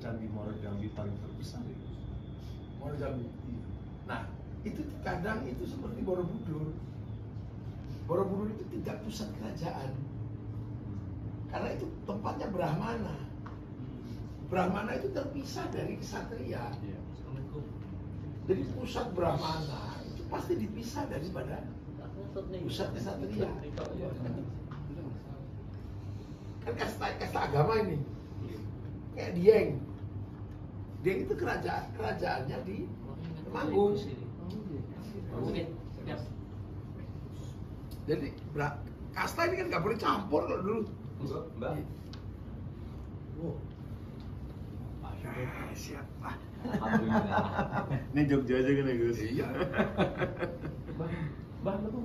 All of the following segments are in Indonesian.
Candi Muara Jambi paling terbesar itu. Muara Jambi. Nah, itu kadang itu seperti Borobudur. Borobudur itu tidak pusat kerajaan. Karena itu tempatnya Brahmana. Brahmana itu terpisah dari ksatria. Jadi pusat Brahmana itu pasti dipisah daripada pusat ksatria. Kan kasta agama ini. Kayak Dieng. Dieng itu kerajaannya di Temanggung. Jadi kasta ini kan nggak boleh campur kalau dulu. Mbak. Siapa? Ini Jogja aja kan ya Gus? Iya.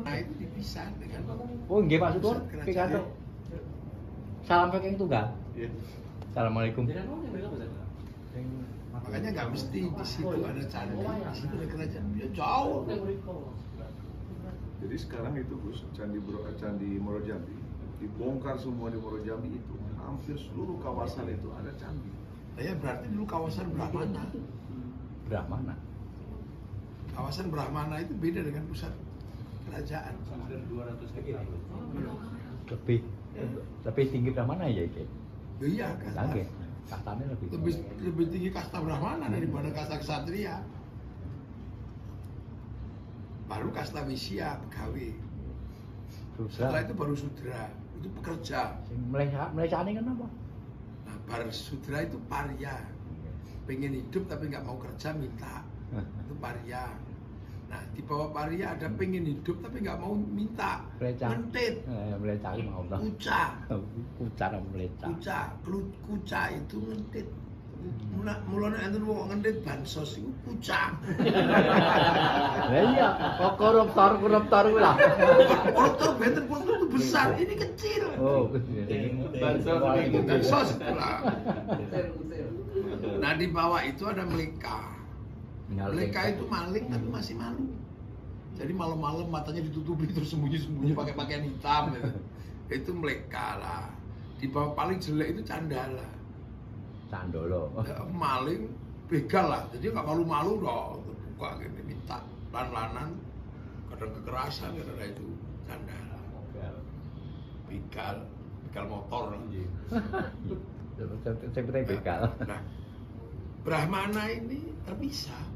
Nah itu dipisah dengan Oh, nggih Pak Sutur, pusat pikantuk. kerajaan. Salam saking tunggal. Iya. Assalamualaikum. Makanya nggak mesti di situ ada candi, di situ ada kerajaan. Ya jauh. Jadi sekarang itu Gus, Candi Muara Jambi dibongkar semua di Muara Jambi itu. Hampir seluruh kawasan itu ada candi. Ya berarti dulu kawasan Brahmana. Brahmana. Kawasan Brahmana itu beda dengan pusat kerajaan. Hampir 200 hektar. Lebih tinggi Brahmana ya iki. Iya kan. Nggih. Kastane lebih. Lebih tinggi kasta Brahmana daripada kasta ksatria. Baru kasta Wisya, pegawai. Setelah itu baru Sudra, itu pekerja. Mlecane kan apa? Nah, baru Sudra itu parya. Pengen hidup tapi nggak mau kerja minta. Itu parya. Nah, di bawah parya ada pengen hidup tapi nggak mau minta. Ngentit. Mlecane mau Allah. Kuca. Kuca apa mleca? Kuca itu ngentit. Mulane enten wong ngentit bansos iku kuca. Lah iya, kok koruptor kuwi lah. Koruptor benten koruptor itu besar, ini kecil. Oh, kecil. Bansos pula. Nah, di bawah itu ada Meleka. Meleka itu maling tapi masih malu. Jadi malam-malam matanya ditutupi terus sembunyi-sembunyi pakai pakaian hitam gitu. Itu Meleka lah. Di bawah paling jelek itu Candala. Candolo. Maling, begal lah. Jadi nggak malu-malu dong. Terbuka gini minta lan-lanan. Kadang kekerasan kadang itu Candala. Begal motor. Saya begal. Nah, Brahmana ini terpisah.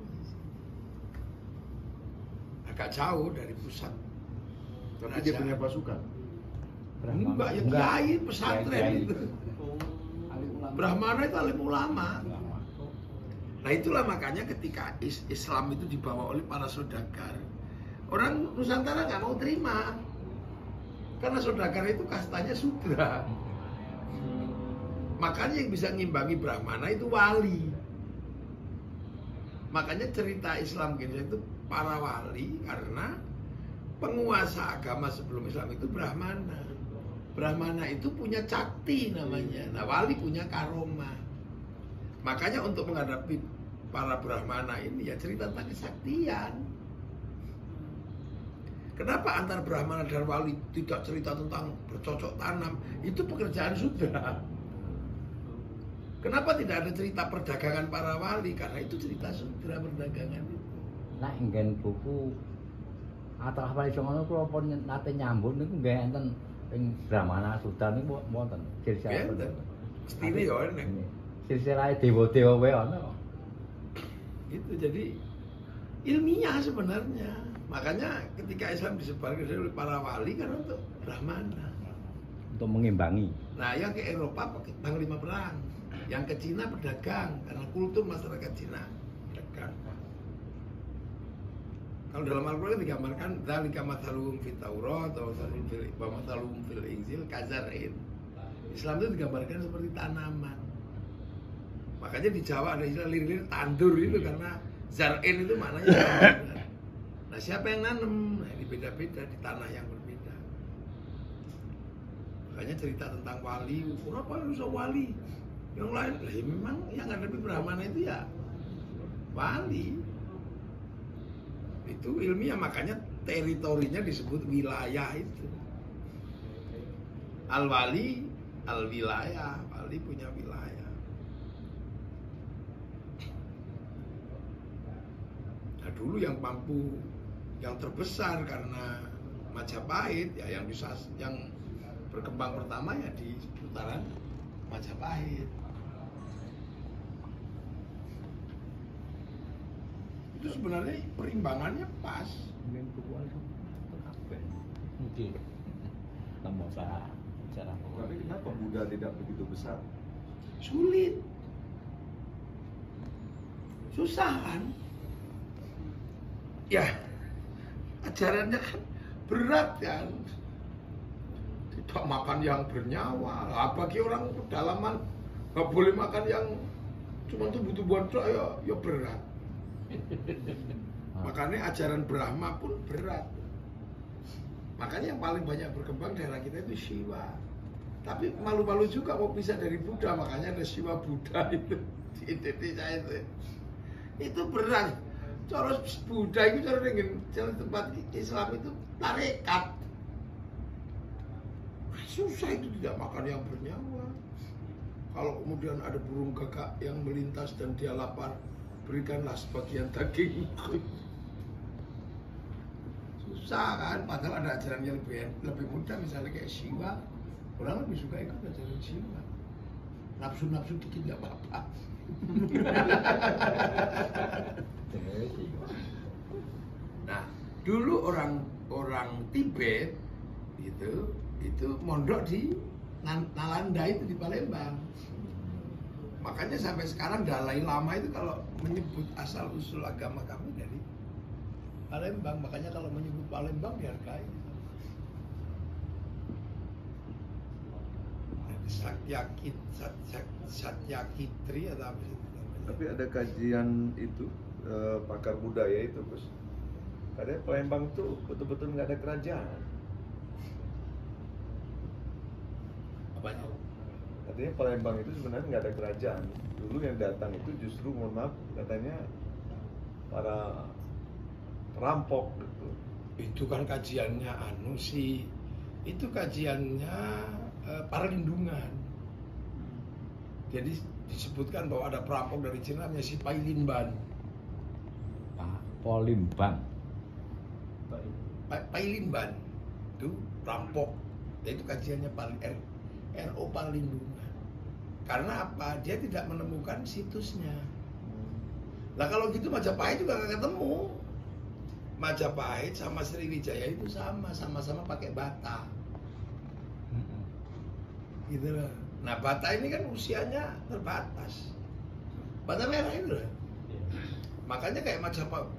Agak jauh dari pusat. Tapi dia punya pasukan. Enggak, ya kiai pesantren itu. Brahmana itu alim ulama. Nah itulah makanya ketika Islam itu dibawa oleh para saudagar, orang Nusantara nggak mau terima. Karena saudagar itu kastanya Sudra. Makanya yang bisa ngimbangi Brahmana itu wali. Makanya cerita Islam kita itu para wali karena penguasa agama sebelum Islam itu Brahmana. Brahmana itu punya cakti namanya. Nah, wali punya karoma. Makanya untuk menghadapi para Brahmana ini ya cerita tentang kesaktian. Kenapa antar Brahmana dan wali tidak cerita tentang bercocok tanam? Itu pekerjaan Sudra. Kenapa tidak ada cerita perdagangan para wali? Karena itu cerita Sudra perdagangan itu. Nah, nggen buku atau apa iso ngono kula pun nate nyambut niku nggih enten ing Brahmana Sudra niku wonten silsilah. Mestine ya enek. Silsilah dewa-dewa wae ana. Itu jadi ilmiah sebenarnya. Makanya ketika Islam disebarkan oleh para wali kan untuk Brahmana. Untuk mengimbangi. Nah, yang ke Eropa panglima perang, yang ke Cina pedagang karena kultur masyarakat Cina pedagang. Kalau dalam Al-Quran digambarkan dzalika mathaluhum fit Taurat atau mathaluhum fil Injil kazar'in. Islam itu digambarkan seperti tanaman. Makanya di Jawa ada istilah lirik tandur itu karena zar'in itu maknanya tanaman. Nah, siapa yang nanam? Nah, ini beda-beda di tanah yang berbeda. Makanya cerita tentang wali, kenapa harus wali? Yang lain, lah ya memang yang ada di Brahmana itu ya wali. Itu ilmiah, makanya teritorinya disebut wilayah itu. Al-wali, al-wilayah, wali punya wilayah. dulu yang mampu, yang terbesar karena Majapahit ya yang berkembang pertama ya di seputaran Majapahit. Itu sebenarnya perimbangannya pas. Mungkin buku itu kabeh. Mungkin tambah cara Tapi kenapa Buddha tidak begitu besar? Sulit, susah kan? Ya, ajarannya kan berat kan. Tidak makan yang bernyawa. Bagi orang pedalaman nggak boleh makan yang cuma tumbuh-tumbuhan ya berat. Makanya ajaran Brahma pun berat. Makanya yang paling banyak berkembang daerah kita itu Siwa. Tapi malu-malu juga mau pisah dari Buddha, makanya ada Siwa Buddha itu di Indonesia itu. Itu berat. Cara Buddha itu cara tempat Islam itu tarekat. Susah itu tidak makan yang bernyawa. Kalau kemudian ada burung gagak yang melintas dan dia lapar, berikanlah sebagian daging. Susah kan, padahal ada ajaran yang lebih mudah, misalnya kayak Siwa. Orang lebih suka ikut ajaran Siwa. Nafsu-nafsu dikit nggak apa-apa. Nah, dulu orang Tibet itu mondok di Nalanda itu di Palembang. Makanya sampai sekarang Dalai Lama itu kalau menyebut asal usul agama kami dari Palembang, makanya kalau menyebut Palembang dihargai. Satyakitri atau apa itu namanya. Tapi ada kajian itu pakar budaya itu, Gus. Katanya Palembang tuh betul-betul nggak ada kerajaan. Apanya? Katanya Palembang itu sebenarnya nggak ada kerajaan. Dulu yang datang itu justru, mohon maaf, katanya para perampok gitu. Itu kan kajiannya itu kajiannya Paralindungan. Jadi disebutkan bahwa ada perampok dari Cina namanya si Pailimban. Polimbang. Pailimban itu perampok. Itu kajiannya RO Paralindungan. Karena apa? Dia tidak menemukan situsnya. Nah kalau gitu Majapahit juga nggak ketemu. Majapahit sama Sriwijaya itu sama-sama pakai bata. Gitu loh. Nah bata ini kan usianya terbatas. Bata merah itu loh. Makanya kayak Majapahit,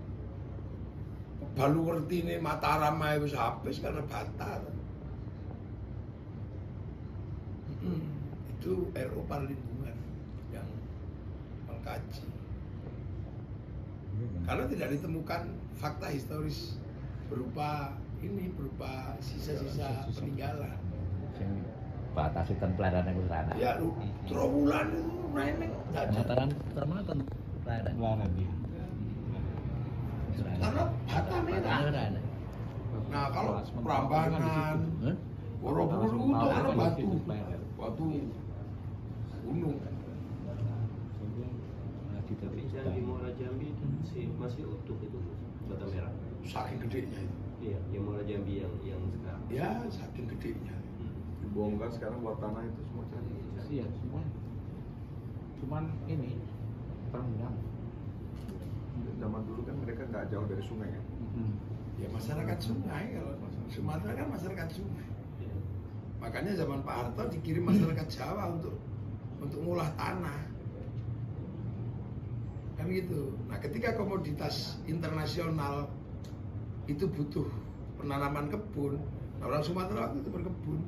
Baluwerti ini Mataram itu habis karena bata. Itu RO Paralindungan yang mengkaji. Karena tidak ditemukan fakta historis berupa sisa-sisa peninggalan. Batas itu pelayaran yang sana. Ya lu Trowulan itu main Mataram termakan pelayaran. Karena bata merah. Nah kalau Prambanan, Borobudur itu karena batu gunung. Candi Muara Jambi itu masih utuh itu bata merah. Saking gedenya itu. Iya, yang Muara Jambi yang sekarang. Ya saking gedenya. Dibongkar sekarang buat tanah itu semua candi. Iya, cuman ini terendam. Zaman dulu kan mereka nggak jauh dari sungai ya. Ya masyarakat sungai, kalau Sumatera kan masyarakat sungai. Makanya zaman Pak Harto dikirim masyarakat Jawa untuk ngolah tanah. Kan gitu. Nah ketika komoditas internasional itu butuh penanaman kebun, nah orang Sumatera waktu itu berkebun.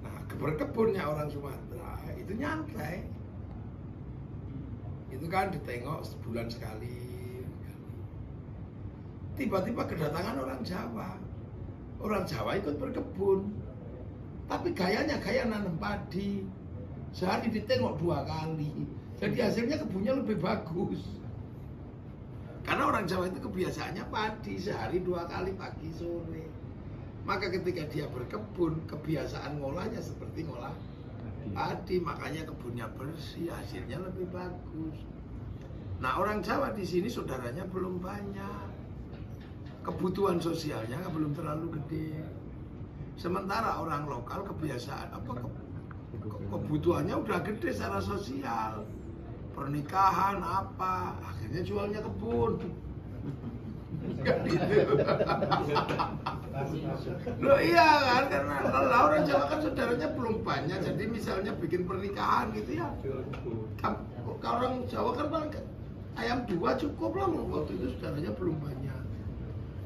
Nah berkebunnya orang Sumatera itu nyantai. Itu kan ditengok sebulan sekali. Tiba-tiba kedatangan orang Jawa. Orang Jawa ikut berkebun. Tapi gayanya gaya nanam padi. Sehari ditengok 2 kali. Jadi hasilnya kebunnya lebih bagus. Karena orang Jawa itu kebiasaannya padi. Sehari 2 kali pagi sore. Maka ketika dia berkebun, kebiasaan ngolahnya seperti ngolah padi. Makanya kebunnya bersih, hasilnya lebih bagus. Nah orang Jawa di sini saudaranya belum banyak, kebutuhan sosialnya belum terlalu gede. Sementara orang lokal kebiasaan kebutuhannya udah gede secara sosial, pernikahan apa, akhirnya jualnya kebun. Kan gitu. Loh iya kan, karena kalau orang Jawa kan saudaranya belum banyak, jadi misalnya bikin pernikahan gitu ya. Kalau orang Jawa kan paling ayam 2 cukup lah, waktu itu saudaranya belum banyak.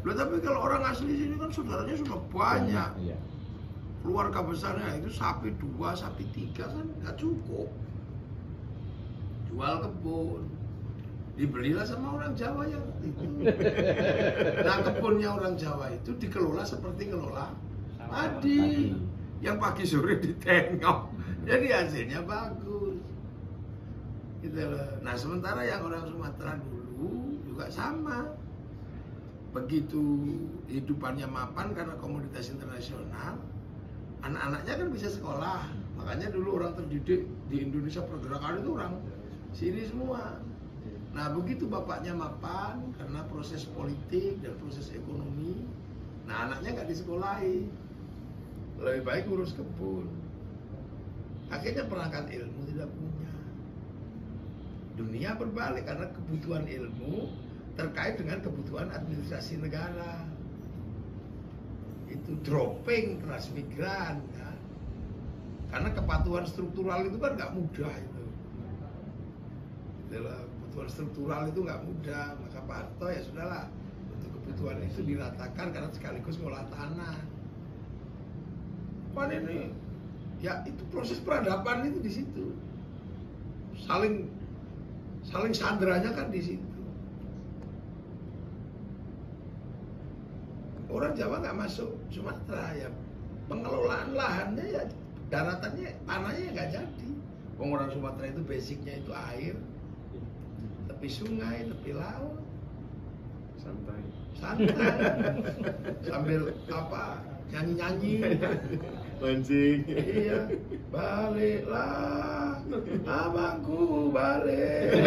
Loh tapi kalau orang asli sini kan saudaranya sudah banyak. Iya. Keluarga besarnya itu sapi 2, sapi 3 kan nggak cukup. Jual kebun, dibelilah sama orang Jawa yang itu. Nah kebunnya orang Jawa itu dikelola seperti ngelola padi, yang pagi sore ditengok, jadi hasilnya bagus. Gitu loh. Nah sementara yang orang Sumatera dulu juga sama. Begitu hidupannya mapan karena komoditas internasional, anak-anaknya kan bisa sekolah. Makanya dulu orang terdidik di Indonesia pergerakan itu orang sini semua. Nah begitu bapaknya mapan karena proses politik dan proses ekonomi, nah anaknya nggak disekolahi, lebih baik urus kebun. Akhirnya perangkat ilmu tidak punya. Dunia berbalik karena kebutuhan ilmu terkait dengan kebutuhan administrasi negara. Itu dropping transmigran kan? Karena kepatuhan struktural itu kan nggak mudah itu. Kebutuhan struktural itu nggak mudah, maka Pak Harto ya sudahlah, untuk kebutuhan itu diratakan karena sekaligus ngolah tanah. Pan ini ya itu proses peradaban itu di situ, saling sandranya kan di situ. Orang Jawa nggak masuk Sumatera ya, pengelolaan lahannya ya daratannya, tanahnya nggak jadi. Orang Sumatera itu basicnya itu air, tepi sungai, tepi laut, Santai. sambil apa nyanyi Mancing. iya, baliklah abangku balik.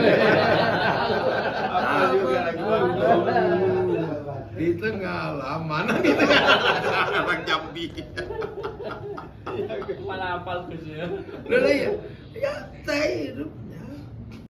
Apa juga Di tengah laman gitu orang Jambi. Mana hafal Gus ya? Loh ya, ya teh itu